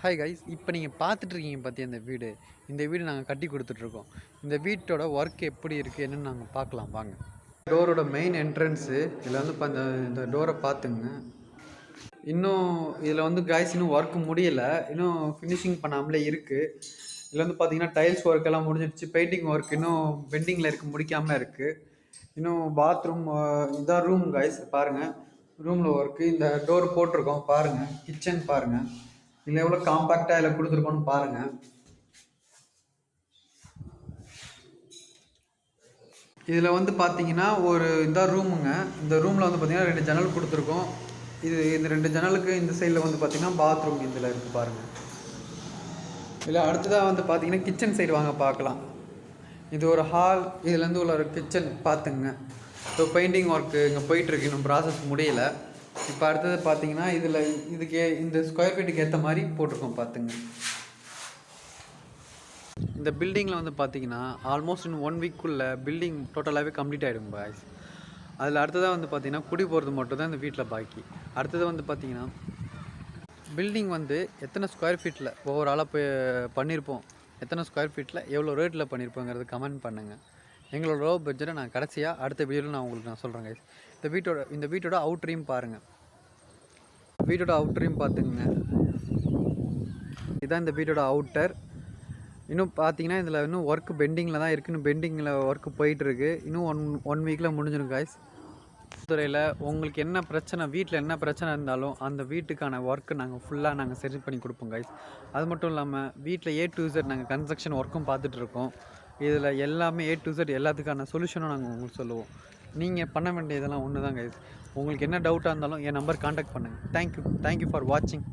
Hi guys, இப்போ நீங்கள் பார்த்துட்ருக்கீங்க பார்த்தியா இந்த வீடு நாங்கள் கட்டி கொடுத்துட்ருக்கோம். இந்த வீட்டோட ஒர்க் எப்படி இருக்குது என்னென்னு நாங்கள் பார்க்கலாம் வாங்க. டோரோட மெயின் என்ட்ரன்ஸு இதில் வந்து இந்த டோரை பார்த்துங்க. இன்னும் இதில் வந்து கைஸ் இன்னும் ஒர்க் முடியலை, இன்னும் ஃபினிஷிங் பண்ணாமலே இருக்குது. இதில் வந்து பார்த்தீங்கன்னா டைல்ஸ் ஒர்க் எல்லாம் முடிஞ்சிடுச்சு, பெயிண்டிங் ஒர்க் இன்னும் பெண்டிங்கில் இருக்குது, முடிக்காமல் இருக்குது. இன்னும் பாத்ரூம் இதான் ரூம் கைஸ் பாருங்கள், ரூமில் ஒர்க்கு. இந்த டோர் போட்டிருக்கோம் பாருங்கள், கிச்சன் பாருங்கள், இதில் எவ்வளோ காம்பாக்டாக இதில் கொடுத்துருக்கோன்னு பாருங்கள். இதில் வந்து பார்த்தீங்கன்னா ஒரு இதான் ரூமுங்க. இந்த ரூமில் வந்து பார்த்தீங்கன்னா 2 ஜன்னல் கொடுத்துருக்கோம். இந்த 2 ஜன்னலுக்கு இந்த சைடில் வந்து பார்த்தீங்கன்னா பாத்ரூம் இதில் இருக்குது பாருங்கள். இதில் அடுத்ததாக வந்து பார்த்தீங்கன்னா கிச்சன் சைடு வாங்க பார்க்கலாம். இது ஒரு ஹால், இதுலேருந்து உள்ள ஒரு கிச்சன் பார்த்துங்க. ஸோ பெயிண்டிங் ஒர்க்கு இங்கே போயிட்டுருக்கு, இன்னும் ப்ராசஸ் முடியலை. இப்போ அடுத்தது பார்த்தீங்கன்னா இதுக்கு இந்த ஸ்கொயர் ஃபீட்டுக்கு ஏற்ற மாதிரி போட்டிருக்கோம் பார்த்துங்க. இந்த பில்டிங்கில் வந்து பார்த்தீங்கன்னா ஆல்மோஸ்ட் இன்னும் 1 வீக்குள்ளே பில்டிங் டோட்டலாகவே கம்ப்ளீட் ஆகிடும் பாய்ஸ். அதில் அடுத்ததாக வந்து பார்த்தீங்கன்னா குடி போகிறது மட்டும் தான் இந்த வீட்டில் பாக்கி. அடுத்தது வந்து பார்த்தீங்கன்னா பில்டிங் வந்து எத்தனை ஸ்கொயர் ஃபீட்டில் ஓவராலாக பண்ணியிருப்போம், எத்தனை ஸ்கொயர் ஃபீட்டில் எவ்வளோ ரேட்டில் பண்ணியிருப்போங்கிறது கமெண்ட் பண்ணுங்கள். எங்களோட லோ பட்ஜெட்டை நான் கடைசியாக அடுத்த வீடியோவில் நான் சொல்கிறேன் கைஸ். இந்த வீட்டோட அவுட்ரையும் பாருங்கள். வீட்டோட அவுட்டரையும் பார்த்துங்க. இதுதான் இந்த வீட்டோட அவுட்டர். இன்னும் பார்த்தீங்கன்னா இதில் இன்னும் ஒர்க் பெண்டிங்கில் தான் இருக்குது, இன்னும் பெண்டிங்கில் ஒர்க்கு போயிட்டுருக்கு. இன்னும் ஒன் வீக்கில் முடிஞ்சிடும் கைஸ். துறையில் உங்களுக்கு என்ன பிரச்சனை, வீட்டில் என்ன பிரச்சனை இருந்தாலும் அந்த வீட்டுக்கான ஒர்க்கு நாங்கள் ஃபுல்லாக சரி பண்ணி கொடுப்போம் கைஸ். அது மட்டும் இல்லாமல் வீட்டில் A to Z நாங்கள் கன்ஸ்ட்ரக்ஷன் ஒர்க்கும் பார்த்துட்ருக்கோம். இதில் எல்லாமே A to Z எல்லாத்துக்கான சொல்யூஷனும் நாங்கள் உங்களுக்கு சொல்லுவோம். நீங்கள் பண்ண வேண்டியதெல்லாம் ஒன்று தான் கைஸ். உங்களுக்கு என்ன டவுட்டாக இருந்தாலும் என் நம்பர் காண்டாக்ட் பண்ணுங்கள். தேங்க்யூ ஃபார் வாட்சிங்.